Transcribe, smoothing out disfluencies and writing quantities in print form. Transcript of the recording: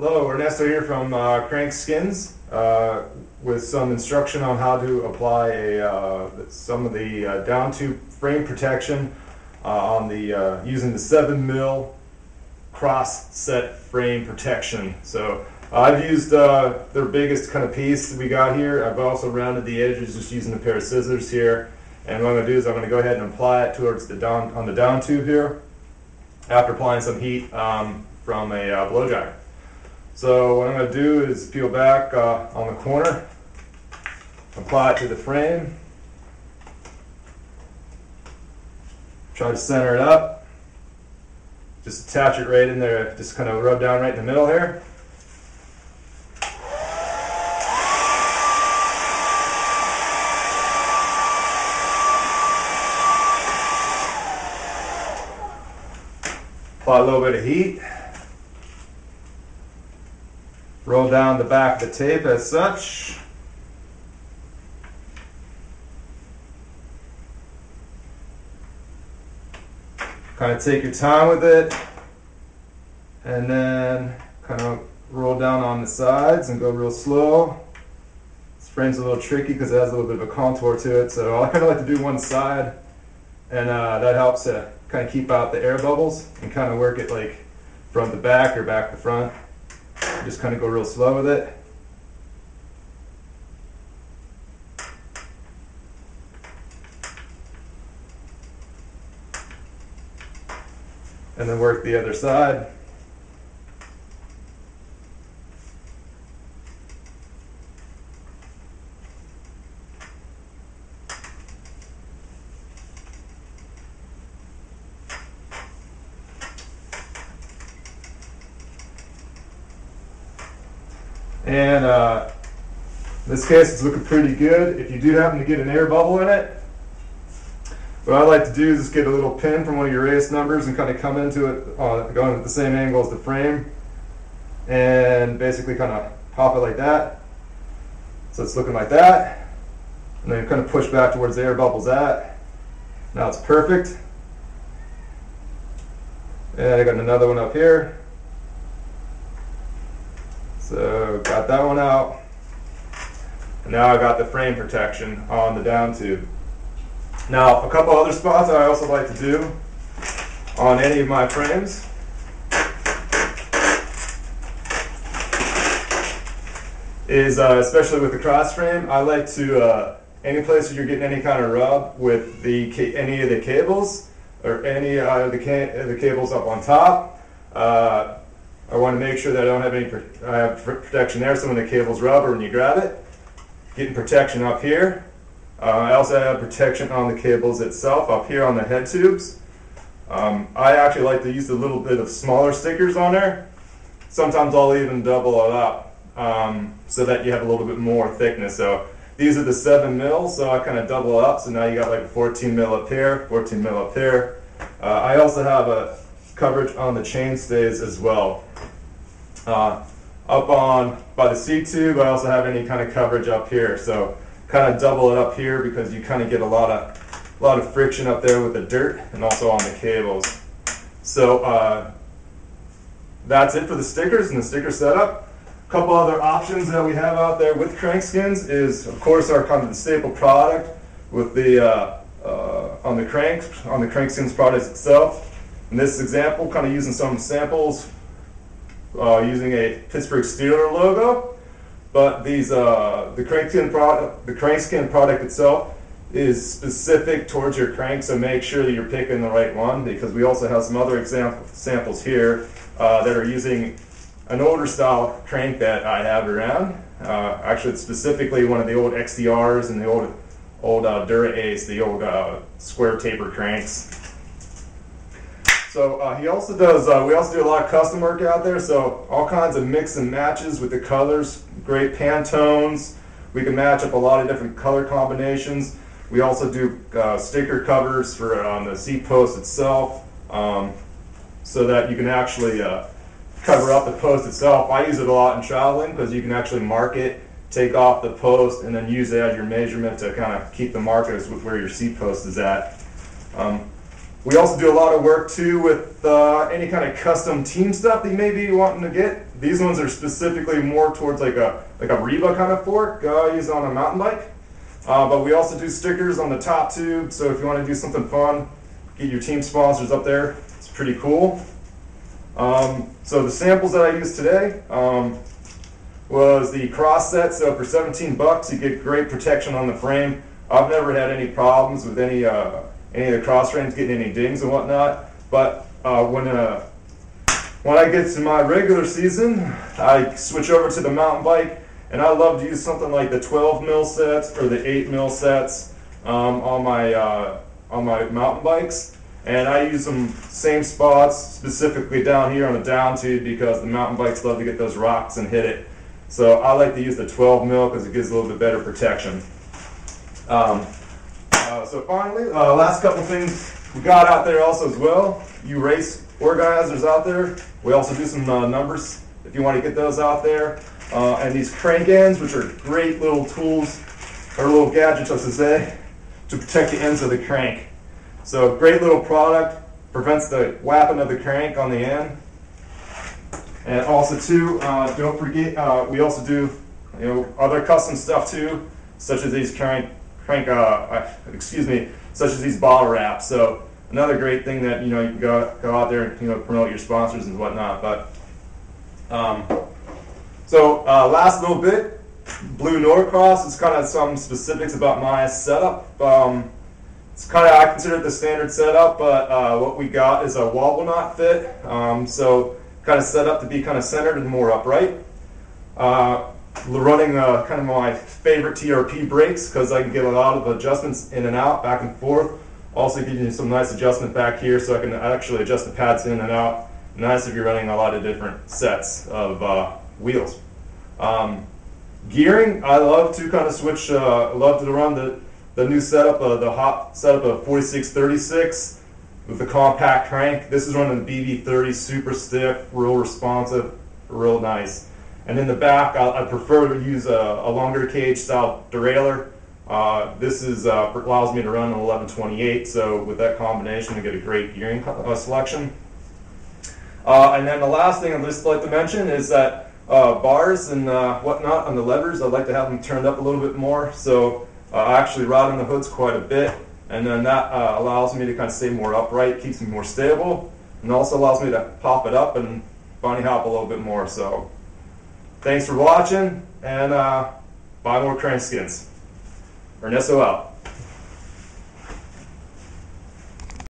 Hello, Ernesto here from Crankskins with some instruction on how to apply some of the down tube frame protection on the using the 7mm cross set frame protection. So I've used their biggest kind of piece we got here. I've also rounded the edges just using a pair of scissors here. And what I'm going to do is I'm going to go ahead and apply it towards the down tube here after applying some heat from a blow dryer. So what I'm going to do is peel back on the corner, apply it to the frame, try to center it up, just attach it right in there, just kind of rub down right in the middle here. Apply a little bit of heat. Roll down the back of the tape as such. Kind of take your time with it, and then kind of roll down on the sides and go real slow. This frame's a little tricky because it has a little bit of a contour to it, so I kind of like to do one side, and that helps to kind of keep out the air bubbles and kind of work it like front to back or back to front. Just kind of go real slow with it. And then work the other side. And in this case, it's looking pretty good. If you do happen to get an air bubble in it, what I like to do is just get a little pin from one of your race numbers and kind of come into it, going at the same angle as the frame, and basically kind of pop it like that. So it's looking like that. And then kind of push back towards the air bubbles at. Now it's perfect. And I got another one up here. So got that one out, and now I got the frame protection on the down tube. Now a couple other spots I also like to do on any of my frames is, especially with the cross frame, I like to, any place you're getting any kind of rub with any of the cables or any of the cables up on top, I want to make sure that I don't have any I have protection there, so when the cable's rub or when you grab it, getting protection up here. I also have protection on the cables itself up here on the head tubes. I actually like to use a little bit of smaller stickers on there. Sometimes I'll even double it up so that you have a little bit more thickness. So these are the 7mm, so I kind of double it up. So now you got like 14mm up here, 14mm up here. I also have a coverage on the chain stays as well. Up on by the seat tube, I also have any kind of coverage up here. So kind of double it up here because you kind of get a lot of friction up there with the dirt and also on the cables. So that's it for the stickers and the sticker setup. A couple other options that we have out there with Crankskins is, of course, our kind of the staple product with the on the Crankskins product itself. In this example, kind of using some samples using a Pittsburgh Steelers logo, but these the Crankskin product itself is specific towards your crank, so make sure that you're picking the right one, because we also have some other samples here that are using an older style crank that I have around. Actually, it's specifically one of the old XDRs and the old Dura Ace, the old square taper cranks. So he also does. We also do a lot of custom work out there. So all kinds of mix and matches with the colors, great Pantones. We can match up a lot of different color combinations. We also do sticker covers for on the seat post itself, so that you can actually cover up the post itself. I use it a lot in traveling because you can actually mark it, take off the post, and then use it as your measurement to kind of keep the markers with where your seat post is at. We also do a lot of work too with any kind of custom team stuff that you may be wanting to get. These ones are specifically more towards like a Reba kind of fork used on a mountain bike. But we also do stickers on the top tube, so if you want to do something fun, get your team sponsors up there. It's pretty cool. So the samples that I used today was the cross set. So for 17 bucks, you get great protection on the frame. I've never had any problems with any of the cross frames getting any dings and whatnot. But when I get to my regular season, I switch over to the mountain bike, and I love to use something like the 12 mil sets or the 8 mil sets on my mountain bikes. And I use them same spots, specifically down here on the down tube, because the mountain bikes love to get those rocks and hit it. So I like to use the 12 mil because it gives a little bit better protection. So finally, last couple things we got out there also as well. You race organizers out there, we also do some numbers if you want to get those out there. And these crank ends, which are great little tools, or little gadgets, I should say, to protect the ends of the crank. So great little product, prevents the whapping of the crank on the end. And also too, don't forget, we also do other custom stuff too, such as these such as these bottle wraps. So another great thing that you can go out there and promote your sponsors and whatnot. But last little bit, Blue Norcross is kind of some specifics about my setup. It's kind of, I consider it the standard setup, but what we got is a wobble knot fit. So kind of set up to be kind of centered and more upright. Running kind of my favorite TRP brakes, because I can get a lot of adjustments in and out, back and forth. Also giving you some nice adjustment back here, so I can actually adjust the pads in and out. Nice if you're running a lot of different sets of wheels. Gearing, I love to kind of switch, love to run the new setup, the hot setup of 4636 with the compact crank. This is running the BB30, super stiff, real responsive, real nice. And in the back, I prefer to use a longer cage style derailleur. This allows me to run an 1128, so with that combination, I get a great gearing selection. And then the last thing I'd just like to mention is that bars and whatnot on the levers, I like to have them turned up a little bit more. So I actually rod in the hoods quite a bit, and then that allows me to kind of stay more upright, keeps me more stable, and also allows me to pop it up and bunny hop a little bit more. So thanks for watching, and buy more crank skins. Ernesto out.